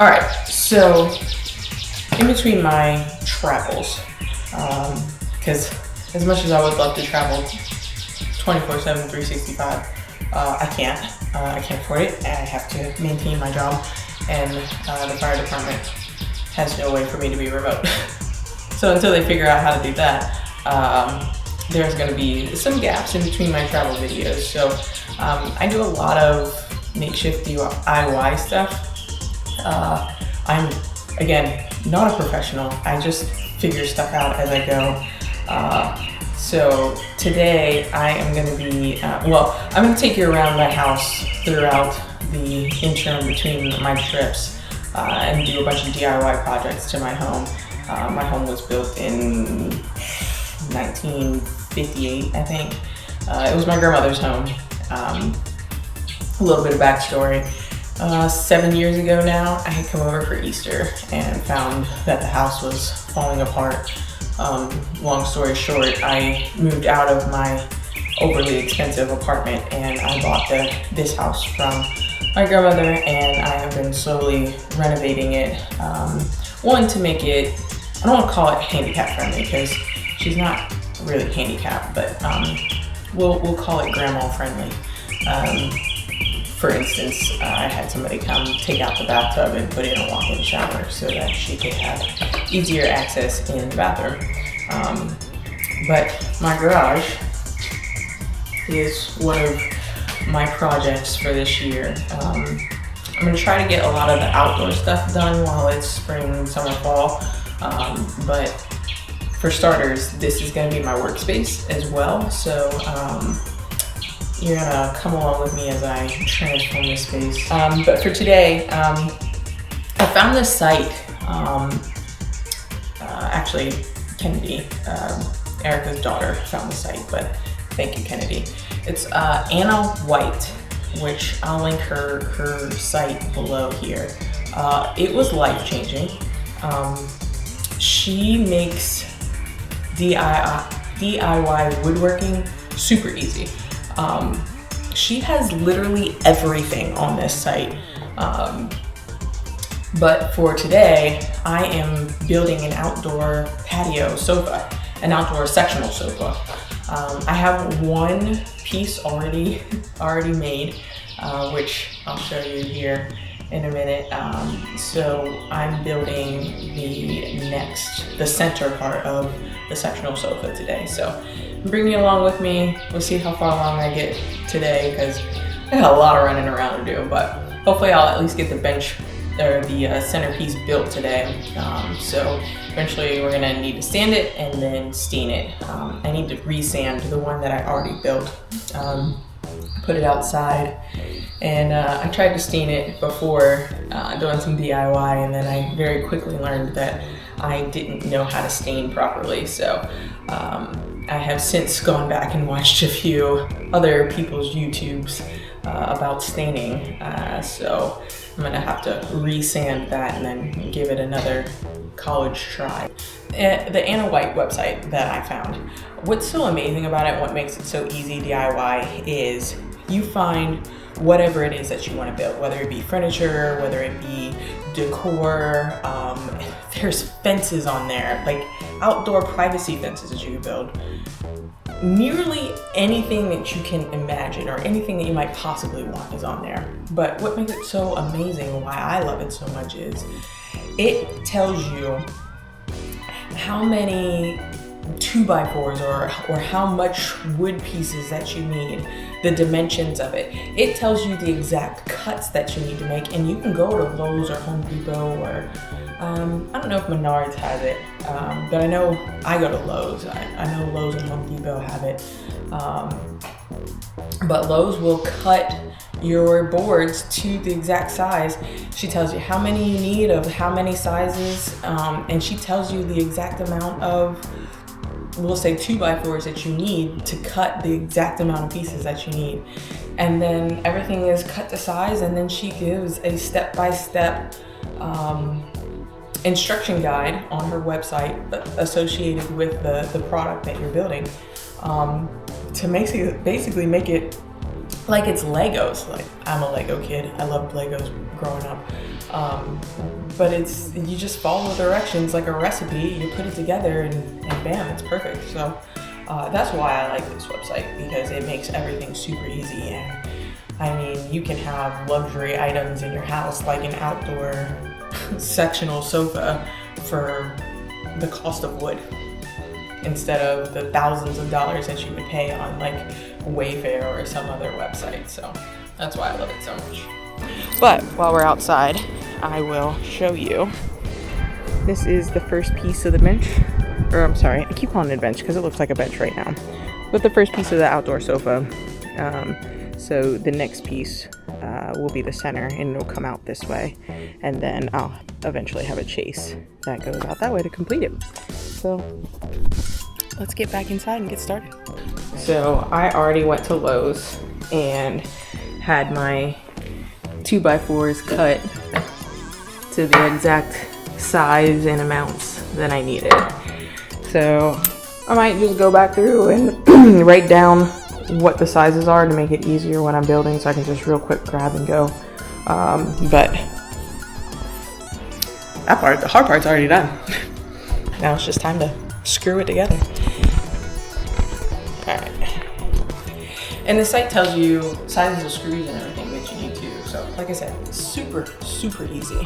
All right, so in between my travels, because as much as I would love to travel 24/7, 365, I can't. I can't afford it. I have to maintain my job, and the fire department has no way for me to be remote. So until they figure out how to do that, there's going to be some gaps in between my travel videos. So I do a lot of makeshift DIY stuff. I'm, again, not a professional. I just figure stuff out as I go. So today I am going to be, I'm going to take you around my house throughout the interim between my trips and do a bunch of DIY projects to my home. My home was built in 1958, I think. It was my grandmother's home. A little bit of backstory. 7 years ago now, I had come over for Easter and found that the house was falling apart. Long story short, I moved out of my overly expensive apartment and I bought this house from my grandmother, and I have been slowly renovating it. One, to make it, I don't want to call it handicap friendly because she's not really handicapped, but we'll call it grandma friendly. For instance, I had somebody come take out the bathtub and put in a walk-in shower so that she could have easier access in the bathroom. But my garage is one of my projects for this year. I'm going to try to get a lot of the outdoor stuff done while it's spring, summer, fall. But for starters, this is going to be my workspace as well. So you're gonna come along with me as I transform this space. But for today, I found this site, actually Kennedy, Erica's daughter found the site, but thank you, Kennedy. It's Anna White, which I'll link her site below here. It was life-changing. She makes DIY woodworking super easy. She has literally everything on this site. But for today, I am building an outdoor patio sofa, an outdoor sectional sofa. I have one piece already made, which I'll show you here in a minute. So I'm building the center part of the sectional sofa today. So bring me along with me. We'll see how far along I get today because I got a lot of running around to do, but hopefully I'll at least get the bench or the centerpiece built today. So eventually we're gonna need to sand it and then stain it. I need to resand the one that I already built. Put it outside, and I tried to stain it before doing some DIY, and then I very quickly learned that I didn't know how to stain properly. So I have since gone back and watched a few other people's YouTubes about staining. So I'm gonna have to resand that and then give it another college try. The Anna White website that I found, what's so amazing about it, what makes it so easy DIY, is you find whatever it is that you want to build, whether it be furniture, whether it be decor. There's fences on there, like outdoor privacy fences that you can build. Nearly anything that you can imagine or anything that you might possibly want is on there. But what makes it so amazing, why I love it so much, is it tells you how many 2x4s or how much wood pieces that you need, the dimensions of it. It tells you the exact cuts that you need to make, and you can go to Lowe's or Home Depot or I don't know if Menards has it, but I know I go to Lowe's. I know Lowe's and Home Depot have it. But Lowe's will cut your boards to the exact size. She tells you how many you need of how many sizes, and she tells you the exact amount of, we'll say 2x4s that you need to cut the exact amount of pieces that you need. And then everything is cut to size, and then she gives a step-by-step instruction guide on her website associated with the product that you're building, to basically make it like it's Legos. Like, I'm a Lego kid. I loved Legos growing up. But you just follow the directions like a recipe, you put it together and bam, it's perfect. So that's why I like this website, because it makes everything super easy. And I mean, you can have luxury items in your house, like an outdoor sectional sofa for the cost of wood, instead of the thousands of dollars that you would pay on like Wayfair or some other website. So that's why I love it so much. But while we're outside, I will show you. This is the first piece of the bench. Or I'm sorry, I keep calling it a bench because it looks like a bench right now. But the first piece of the outdoor sofa. So the next piece will be the center, and it'll come out this way. And then I'll eventually have a chase that goes out that way to complete it. So let's get back inside and get started. So I already went to Lowe's and had my 2x4s cut to the exact size and amounts that I needed. So I might just go back through and write down what the sizes are to make it easier when I'm building, so I can just real quick grab and go. But the hard part's already done. Now it's just time to screw it together. Alright. And the site tells you sizes of screws and everything that you need to. So like I said, super, super easy.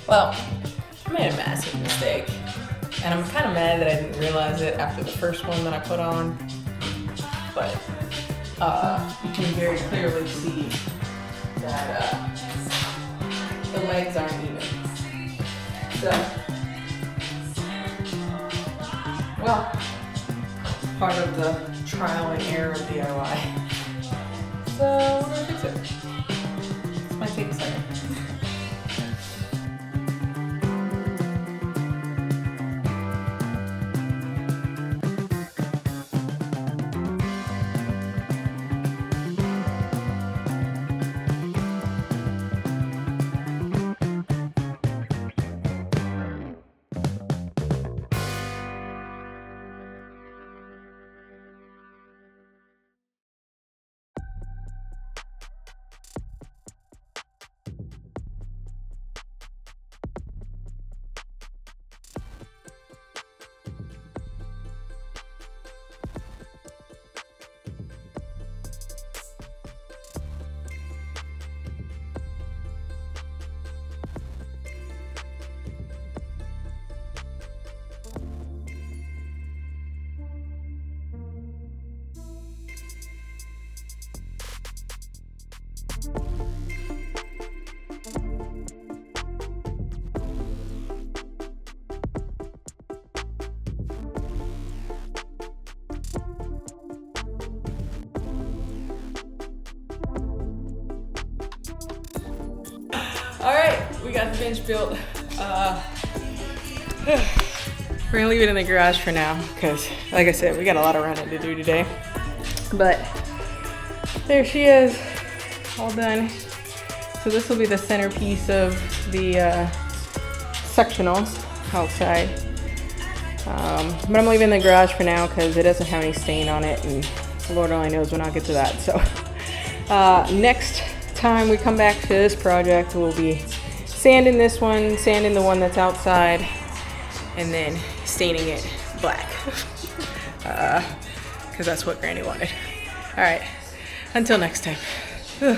Well, I made a massive mistake, and I'm kind of mad that I didn't realize it after the first one that I put on, but you can very clearly see that the legs aren't even. So, well, part of the trial and error of DIY. So, we're gonna fix it. This might take a second. got the bench built. We're gonna leave it in the garage for now because, like I said, we got a lot of running to do today. But there she is, all done. So this will be the centerpiece of the sectionals outside. But I'm leaving the garage for now because it doesn't have any stain on it, and Lord only knows when I'll get to that. So next time we come back to this project, we'll be sanding this one, sanding the one that's outside, and then staining it black because that's what Granny wanted. All right, until next time.